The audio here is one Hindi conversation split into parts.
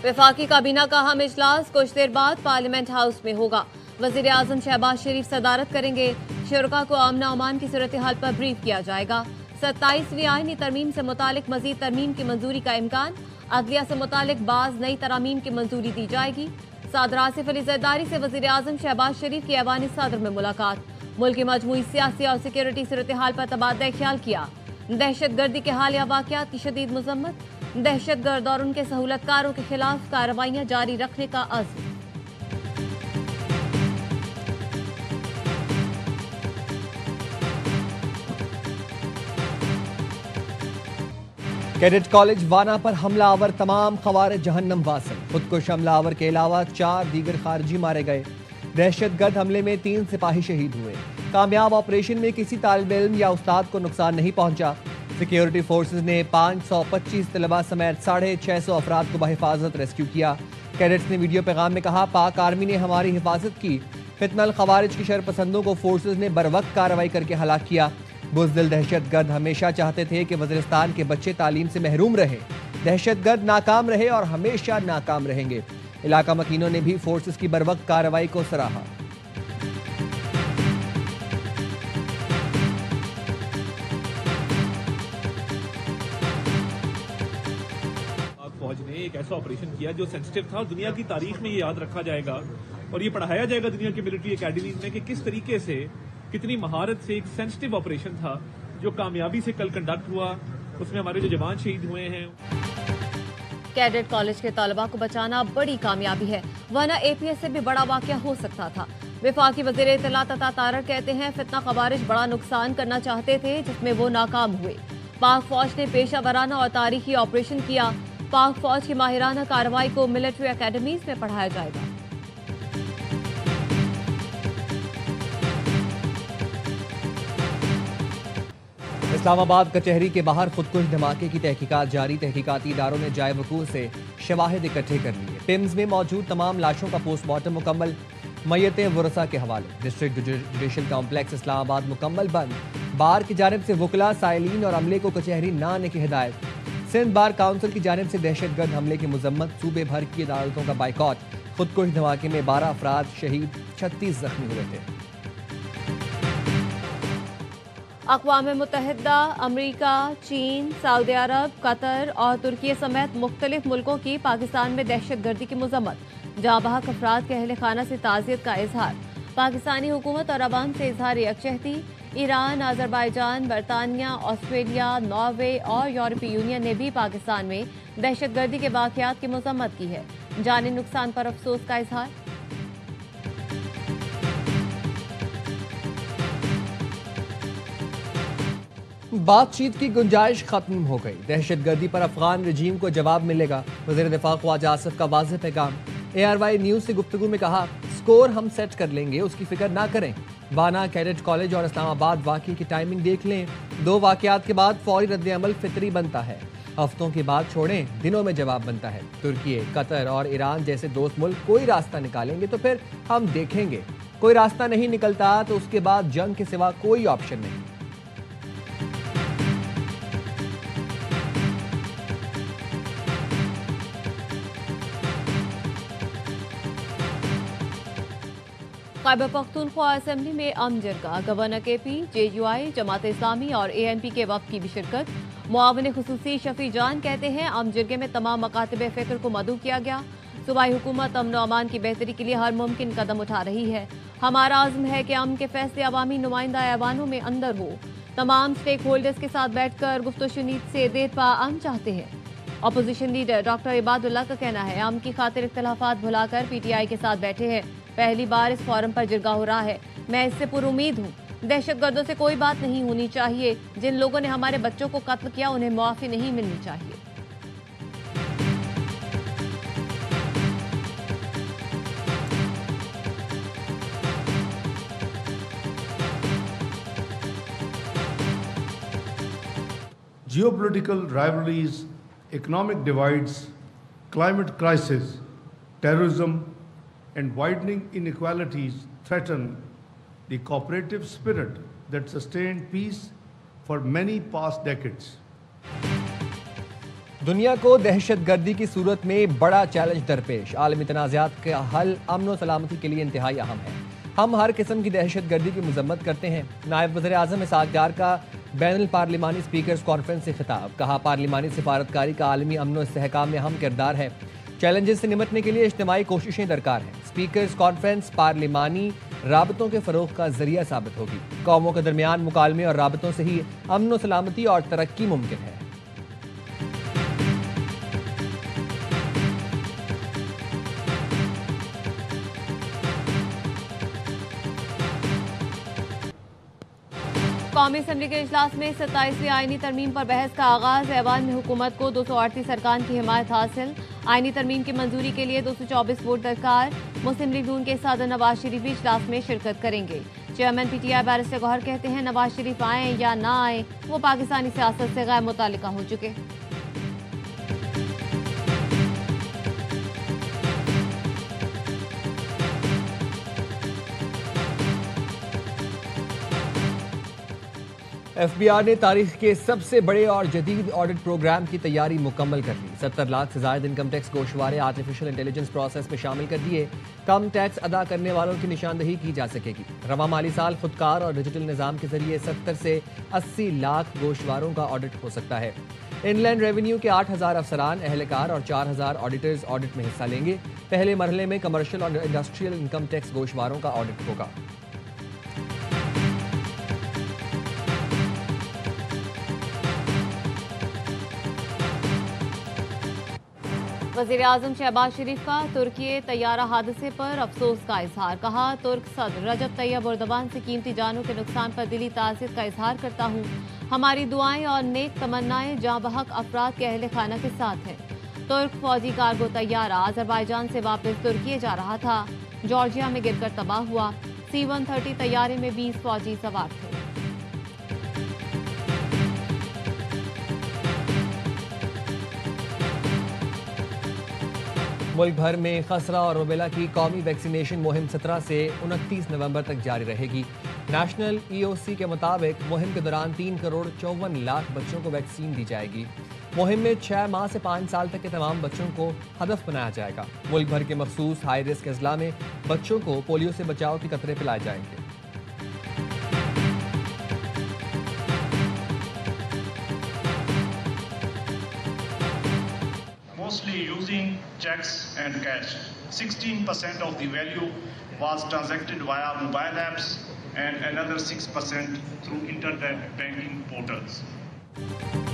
वफाकी काबीना का अहम इजलास कुछ देर बाद पार्लियामेंट हाउस में होगा। वजीर आजम शहबाज शरीफ सदारत करेंगे। शुरका को अमन अमान की सूरत हाल पर ब्रीफ किया जाएगा। 27वीं आईनी तरमीम से मुतालिक मजीद तरमीम की मंजूरी का इम्कान। अदलिया से मुतालिक बाज नई तरामीम की मंजूरी दी जाएगी। सदर आसिफ अली जरदारी से वजीर आजम शहबाज शरीफ की ऐवानी सदर में मुलाकात। मुल्क की मजमूई सियासी और सिक्योरिटी सूरत हाल पर तबादला ख्याल किया। दहशत गर्दी के हालिया वाकयात की शदीद मजम्मत। दहशत गर्द और उनके सहूलतकारों के खिलाफ कार्रवाइयां जारी रखने का अज़्म। कैडेट कॉलेज वाना पर हमलावर तमाम खवारिज जहन्नम वासिल। खुदकुश हमलावर के अलावा 4 दीगर खारजी मारे गए। दहशतगर्द हमले में 3 सिपाही शहीद हुए। कामयाब ऑपरेशन में किसी तालिब इल्म या उस्ताद को नुकसान नहीं पहुंचा। सिक्योरिटी फोर्सेज ने 525 तलबा समेत 650 अफराद को बहिफाजत रेस्क्यू किया। कैडेट्स ने वीडियो पैगाम में कहा, पाक आर्मी ने हमारी हिफाजत की। फितनल खवारिज की शरपसंदों को फोर्सेज ने बरवक्त कार्रवाई करके हलाक किया। बुज़दिल दहशतगर्द हमेशा चाहते थे कि वज़ीरिस्तान के बच्चे तालीम से महरूम रहे। दहशतगर्द नाकाम रहे और हमेशा नाकाम रहेंगे। इलाका मकीनों ने भी फोर्सेस की बरवक्त कार्रवाई को सराहा। फौज ने एक ऐसा ऑपरेशन किया जो सेंसिटिव था और दुनिया की तारीख में ये याद रखा जाएगा और ये पढ़ाया जाएगा दुनिया की मिलिट्री एकेडमीज में कि किस तरीके से, कितनी महारत से एक सेंसिटिव ऑपरेशन था जो कामयाबी से कल कंडक्ट हुआ। उसमें हमारे जो जवान शहीद हुए हैं। कैडेट कॉलेज के तलबा को बचाना बड़ी कामयाबी है, वरना एपीएस से भी बड़ा वाकया हो सकता था। वफाकी वज़ीर इत्तला तथा तारक कहते हैं, फितना खवारिज बड़ा नुकसान करना चाहते थे जिसमें वो नाकाम हुए। पाक फौज ने पेशा वराना और तारीखी ऑपरेशन किया। पाक फौज की माहिराना कार्रवाई को मिलिट्री एकेडमीज में पढ़ाया जाएगा। इस्लामाबाद कचहरी के बाहर खुदकुश धमाके की तहकीकात जारी। तहकीकाती इदारों ने जाए वकूल से शवाहिद इकट्ठे कर लिए। पिम्स में मौजूद तमाम लाशों का पोस्टमार्टम मुकम्मल। मय्यतें वरसा के हवाले। डिस्ट्रिक्ट जुडिशल कॉम्प्लेक्स इस्लामाबाद मुकम्मल बंद। बार की जानिब से वकला, साइलिन और अमले को कचहरी न आने की हिदायत। सिंध बार काउंसिल की जानिब से दहशतगर्द हमले की मजम्मत। सूबे भर की अदालतों का बाइकॉट। खुदकुश धमाके में 12 अफराद शहीद, 36 जख्मी हुए थे। अक़वाम मुत्तहिदा, अमरीका, चीन, सऊदी अरब, कतर और तुर्की समेत मुख्तलिफ मुल्कों की पाकिस्तान में दहशत गर्दी की मजम्मत। जाँ बहक अफराद के अहल खाना से ताज़ियत का इजहार। पाकिस्तानी हुकूमत और अवाम से इजहार यकजहती। ईरान, अजरबैजान, बरतानिया, ऑस्ट्रेलिया, नॉर्वे और यूरोपीय यूनियन ने भी पाकिस्तान में दहशत गर्दी के वाक़यात की मजम्मत की है। जानी नुकसान पर अफसोस का इजहार। बातचीत की गुंजाइश खत्म हो गई। दहशतगर्दी पर अफगान रजीम को जवाब मिलेगा। वज़ीर दिफा ख्वाजा आसिफ का वाज़ेह पैगाम। ARY न्यूज़ से गुफ्तगू में कहा, स्कोर हम सेट कर लेंगे, उसकी फिक्र ना करें। वाना, कैडेट कॉलेज और इस्लामाबाद वाक़ये की टाइमिंग देख लें। 2 वाक़यात के बाद फौरी रद्द-ए-अमल फितरी बनता है। हफ्तों की बात छोड़ें, दिनों में जवाब बनता है। तुर्की, कतर और ईरान जैसे दोस्त मुल्क कोई रास्ता निकालेंगे तो फिर हम देखेंगे। कोई रास्ता नहीं निकलता तो उसके बाद जंग के सिवा कोई ऑप्शन नहीं। खैबर पख्तूनख्वा असेंबली में अम जरगा, governor KP, JUI, Jamaat Islami और ANP के वफ़द की भी शिरकत। मुआविन खुसूसी शफी जान कहते हैं, अम जरगे में तमाम मकातब फ़िक्र को मदऊ किया गया। सूबाई हुकूमत अमन और अमान की बेहतरी के लिए हर मुमकिन कदम उठा रही है। हमारा आज़म है कि अमन के फैसले अवामी नुमाइंदा ऐवानों में अंदर हो। तमाम स्टेक होल्डर्स के साथ बैठकर गुफ्तशुनीद से देर पा अमन चाहते हैं। अपोजिशन लीडर डॉक्टर इबादुल्ला का कहना है, अमन की खातिर इख्तलाफात भुलाकर PTI के साथ बैठे हैं। पहली बार इस फोरम पर जिरगा हो रहा है। मैं इससे पुरुमीद हूँ। दहशतगर्दों से कोई बात नहीं होनी चाहिए। जिन लोगों ने हमारे बच्चों को कत्ल किया उन्हें मुआफ़ी नहीं मिलनी चाहिए। Geopolitical rivalries, economic divides, climate crisis, terrorism, and widening inequalities threaten the cooperative spirit that sustained peace for many past decades. दुनिया को दहशतगर्दी की सूरत में बड़ा चैलेंज दरपेश। आलमी तनाज़ात का हल अमन और सलामती के लिए इंतहाई अहम है। हम हर किस्म की दहशतगर्दी की मजम्मत करते हैं। नायब वज़ीर आज़म इसहाक डार का बैनुल पार्लिमानी स्पीकर्स कॉन्फ्रेंस से खिताब। कहा, पार्लिमानी सिफारतकारी का आलमी अमन और इस्तेहकाम में अहम किरदार है। चैलेंजेस से निपटने के लिए इज्तिमाई कोशिशें दरकार हैं। स्पीकर्स कॉन्फ्रेंस पार्लिमानी राबतों के फ़रोग़ का जरिया साबित होगी। कौमों के दरमियान मुकालमे और राबतों से ही अमन और सलामती और तरक्की मुमकिन है। कौमी असम्बली के इजलास में 27वीं आईनी तरमीम पर बहस का आगाज। ऐवान में हुकूमत को 238 अरकान की हिमायत हासिल। आईनी तरमीम की मंजूरी के लिए 224 वोट दरकार। मुस्लिम लीग नून के सदर नवाज शरीफ भी इजलास में शिरकत करेंगे। चेयरमैन PTI बैरिस्टर गौहर कहते हैं, नवाज शरीफ आए या ना आए, वो पाकिस्तानी सियासत से गैर मुताल्लिका हो चुके। FBR ने तारीख के सबसे बड़े और जदीद ऑडिट प्रोग्राम की तैयारी मुकम्मल कर ली। 70 लाख से ज्यादा इनकम टैक्स गोशवारे आर्टिफिशियल इंटेलिजेंस प्रोसेस में शामिल कर दिए। कम टैक्स अदा करने वालों की निशानदही की जा सकेगी। रवा माली साल खुदकार और डिजिटल निज़ाम के जरिए 70 से 80 लाख गोशवारों का ऑडिट हो सकता है। इनलैंड रेवेन्यू के 8000 अफसरान, एहलकार और 4000 ऑडिटर्स ऑडिट में हिस्सा लेंगे। पहले मरहले में कमर्शियल और इंडस्ट्रियल इनकम टैक्स गोशवारों का ऑडिट होगा। वज़ीर आज़म शहबाज शरीफ का तुर्की तैयारा हादसे पर अफसोस का इजहार। कहा, तुर्क सदर रजब तैयब एर्दोगान से कीमती जानों के नुकसान पर दिली ताज़ियत का इजहार करता हूँ। हमारी दुआएं और नेक तमन्नाएं जाँ बहक अफराद के अहल खाना के साथ हैं। तुर्क फौजी कार्गो तैयारा अजरबैजान से वापस तुर्की जा रहा था। जॉर्जिया में गिरकर तबाह हुआ। C-130 तैयारे में 20 फौजी सवार थे। मुल्क भर में खसरा और रुबेला की कौमी वैक्सीनेशन मुहिम 17 से 29 नवंबर तक जारी रहेगी। नेशनल EOC के मुताबिक मुहिम के दौरान 3 करोड़ 54 लाख बच्चों को वैक्सीन दी जाएगी। मुहिम में 6 माह से 5 साल तक के तमाम बच्चों को हदफ बनाया जाएगा। मुल्क भर के मखसूस हाई रिस्क अजला में बच्चों को पोलियो से बचाव के कतरे पिलाए जाएंगे। Mostly using checks and cash. 16% of the value was transacted via mobile apps and another 6% through internet banking portals.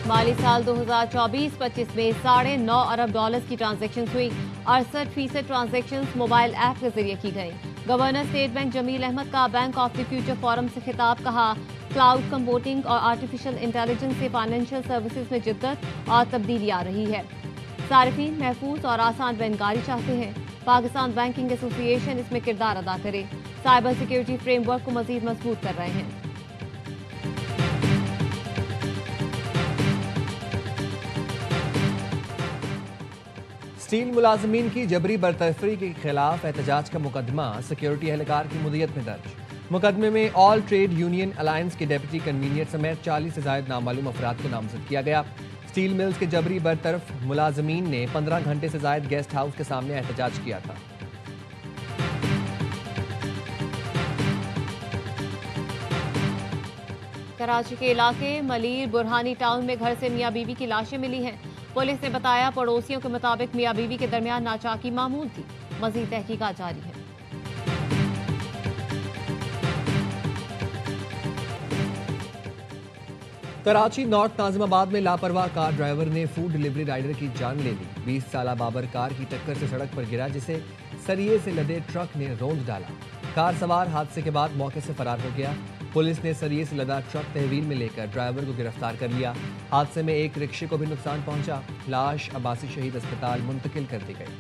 माली साल 2024-25 में $9.5 अरब की ट्रांजैक्शन हुई। 68% ट्रांजैक्शन मोबाइल ऐप के जरिए की गई। Governor state bank Jameel Ahmed का bank of the future forum से खिताब। कहा, क्लाउड कंप्यूटिंग और आर्टिफिशियल इंटेलिजेंस से फाइनेंशियल सर्विसेज में जिद्दत और तब्दीली आ रही है। सारिफीन महफूज और आसान बैंकारी चाहते हैं। पाकिस्तान बैंकिंग एसोसिएशन इसमें किरदार अदा करे। साइबर सिक्योरिटी फ्रेमवर्क को मजीद मजबूत कर रहे हैं। स्टील मुलाजमीन की जबरी बरतरफी के खिलाफ एहतजाज का मुकदमा सिक्योरिटी एहलकार की मुदियत में दर्ज। मुकदमे में ऑल ट्रेड यूनियन अलायंस के डेप्यूटी कन्वीनियर समेत 40 से ज्यादा नामालूम अफराद को नामजद किया गया। स्टील मिल्स के जबरी बरतरफ मुलाजमीन ने 15 घंटे से ज्यादा गेस्ट हाउस के सामने एहतजाज किया था। कराची के इलाके मलीर बुरहानी टाउन में घर से मियाँ बीवी की लाशें मिली हैं। पुलिस ने बताया, पड़ोसियों के मुताबिक मियाँ बीवी के दरमियान नाचाकी मामूल थी। मजीद तहकीकात जारी है। कराची नॉर्थ नाजिमाबाद में लापरवाह कार ड्राइवर ने फूड डिलीवरी राइडर की जान ले ली। 20 साला बाबर कार की टक्कर से सड़क पर गिरा, जिसे सरिये से लदे ट्रक ने रौंद डाला। कार सवार हादसे के बाद मौके से फरार हो गया। पुलिस ने सरिये से लदा ट्रक तहवील में लेकर ड्राइवर को गिरफ्तार कर लिया। हादसे में एक रिक्शे को भी नुकसान पहुंचा। लाश अब्बासी शहीद अस्पताल मुंतकिल कर दी गई।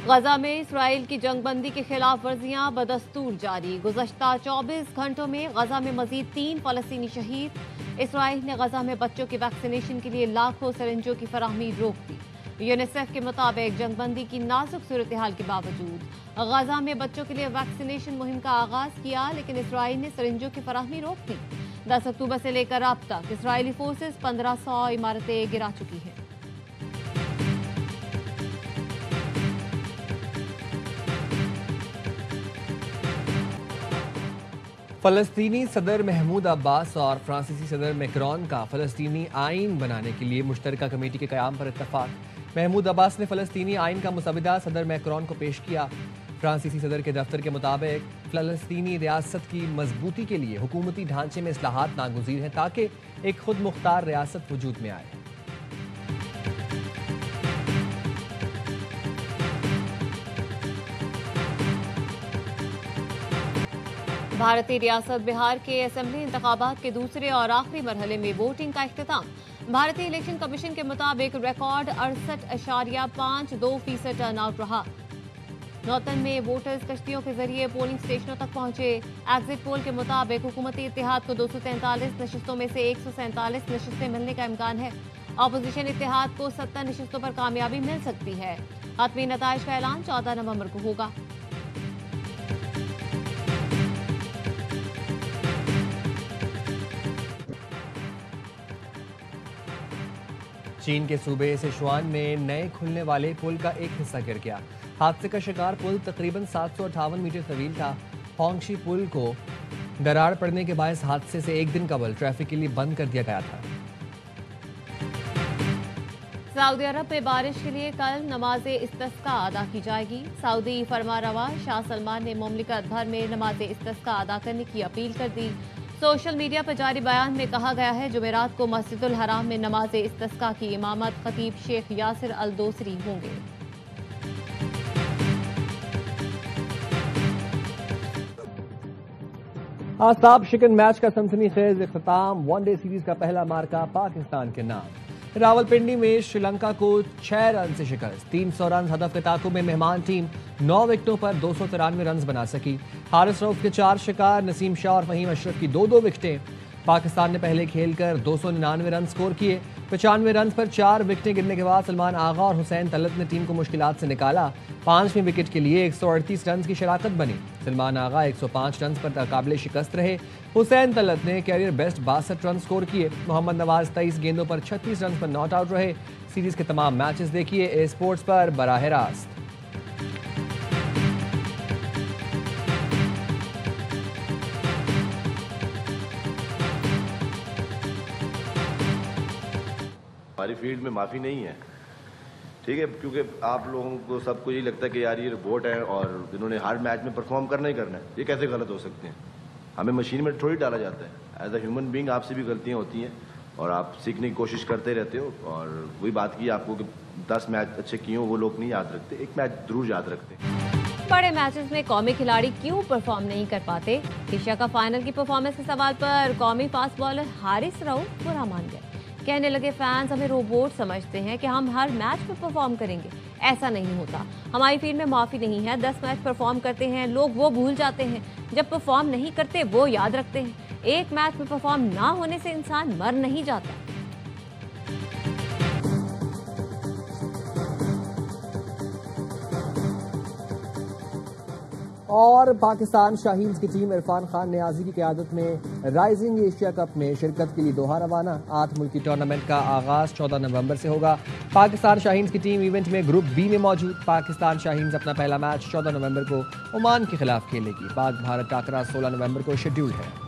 गजा में इसराइल की जंगबंदी की खिलाफ वर्जियां बदस्तूर जारी। गुज़श्ता 24 घंटों में गजा में मजीद 3 फलस्तीनी शहीद। इसराइल ने गजा में बच्चों की वैक्सीनेशन के लिए लाखों सिरिंजों की फराहमी रोक दी। यूनिसेफ के मुताबिक जंगबंदी की नाजुक सूरत हाल के बावजूद गाजा में बच्चों के लिए वैक्सीनेशन मुहिम का आगाज किया, लेकिन इसराइल ने सिरिंजों की फराहमी रोक दी। 10 अक्टूबर से लेकर अब तक इसराइली फोर्सेस 1500 इमारतें गिरा चुकी हैं। फलस्तीनी सदर महमूद अब्बास और फ्रांसीसी सदर मैक्रोन का फलस्तीनी आइन बनाने के लिए मुश्तरका कमेटी के क़याम पर इत्तफाक। महमूद अब्बास ने फलस्तीनी आइन का मुसविदा सदर मैक्रोन को पेश किया। फ्रांसीसी सदर के दफ्तर के मुताबिक फलस्तीनी रियासत की मजबूती के लिए हुकूमती ढांचे में इस्लाहात नागुज़ीर हैं ताकि एक खुद मुख्तार रियासत वजूद में आए। भारतीय रियासत बिहार के असेंबली इंतखाबात के दूसरे और आखिरी मरहले में वोटिंग का इख्तिताम। भारतीय इलेक्शन कमीशन के मुताबिक रिकॉर्ड 68.52% टर्नआउट रहा। नौतन में वोटर्स कश्तियों के जरिए पोलिंग स्टेशनों तक पहुंचे। एग्जिट पोल के मुताबिक हुकूमती इत्तेहाद को 243 नशिस्तों में से 147 नशिस्तें मिलने का इम्कान है। अपोजिशन इत्तेहाद को 70 नशिस्तों पर कामयाबी मिल सकती है। हतमी नताइज का ऐलान 14 नवंबर को होगा। चीन के सूबे सिचुआन में नए खुलने वाले पुल का एक हिस्सा गिर गया। हादसे का शिकार पुल तकरीबन 758 मीटर तवील था। होंगशी पुल को दरार पड़ने के बायस हादसे से एक दिन कबल ट्रैफिक के लिए बंद कर दिया गया था। सऊदी अरब में बारिश के लिए कल नमाज इस्तिस्का अदा की जाएगी। सऊदी फरमारवा शाह सलमान ने मुमलिकत भर में नमाज इस्तिस्का अदा करने की अपील कर दी। सोशल मीडिया पर जारी बयान में कहा गया है जुमेरात को मस्जिदुल हराम में नमाज इस्तिस्का की इमामत खतीब शेख यासिर अल दोसरी होंगे। आसाब शिकन मैच का सनसनीखेज इख्तिताम। वनडे सीरीज का पहला मार्का पाकिस्तान के नाम। रावलपिंडी में श्रीलंका को 6 रन से शिकस्त। 300 रन हदफ के ताकुब में मेहमान टीम 9 विकेटों पर 293 रन बना सकी। हारिस रऊफ के 4 शिकार, नसीम शाह और फहीम अशरफ की 2-2 विकेटें। पाकिस्तान ने पहले खेलकर 299 रन स्कोर किए। 95 रन पर 4 विकेटें गिरने के बाद सलमान आगा और हुसैन तलत ने टीम को मुश्किलात से निकाला। 5वीं विकेट के लिए 138 रन की शराकत बनी। सलमान आगा 105 रन पर नाकाबिले शिकस्त रहे। हुसैन तलत ने कैरियर बेस्ट 62 रन स्कोर किए। मोहम्मद नवाज 23 गेंदों पर 36 रन पर नॉट आउट रहे। सीरीज के तमाम मैचेस देखिए ए स्पोर्ट्स पर बराह रास्त। हमारी फील्ड में माफ़ी नहीं है, ठीक है, क्योंकि आप लोगों को सबको यही लगता है कि यार ये रिपोर्ट है और इन्होंने हर मैच में परफॉर्म करना ही करना है। ये कैसे गलत हो सकते हैं? हमें मशीन में थोड़ी डाला जाता है। एज अ ह्यूमन बीइंग आपसे भी गलतियां होती हैं और आप सीखने की कोशिश करते रहते हो। और वही बात की आपको कि 10 मैच अच्छे किए हो वो लोग नहीं याद रखते, एक मैच जरूर याद रखते हैं। बड़े मैचेस में कौमी खिलाड़ी क्यों परफॉर्म नहीं कर पाते? एशिया कप फाइनल की परफॉर्मेंस के सवाल पर कौमी फास्ट बॉलर हारिस रऊफ बुरा मान गए। कहने लगे फैंस हमें रोबोट समझते हैं कि हम हर मैच में परफॉर्म करेंगे। ऐसा नहीं होता। हमारी फील्ड में माफ़ी नहीं है। 10 मैच परफॉर्म करते हैं लोग, वो भूल जाते हैं। जब परफॉर्म नहीं करते वो याद रखते हैं। एक मैच में परफॉर्म ना होने से इंसान मर नहीं जाता। और पाकिस्तान शाहीन्स की टीम इरफान खान नियाजी की क़यादत में राइजिंग एशिया कप में शिरकत के लिए दोहा रवाना। 8 मुल्की टूर्नामेंट का आगाज 14 नवंबर से होगा। पाकिस्तान शाहीन्स की टीम इवेंट में ग्रुप बी में मौजूद। पाकिस्तान शाहीन्स अपना पहला मैच 14 नवंबर को ओमान के खिलाफ खेलेगी। पाक भारत टाकरा 16 नवंबर को शेड्यूल है।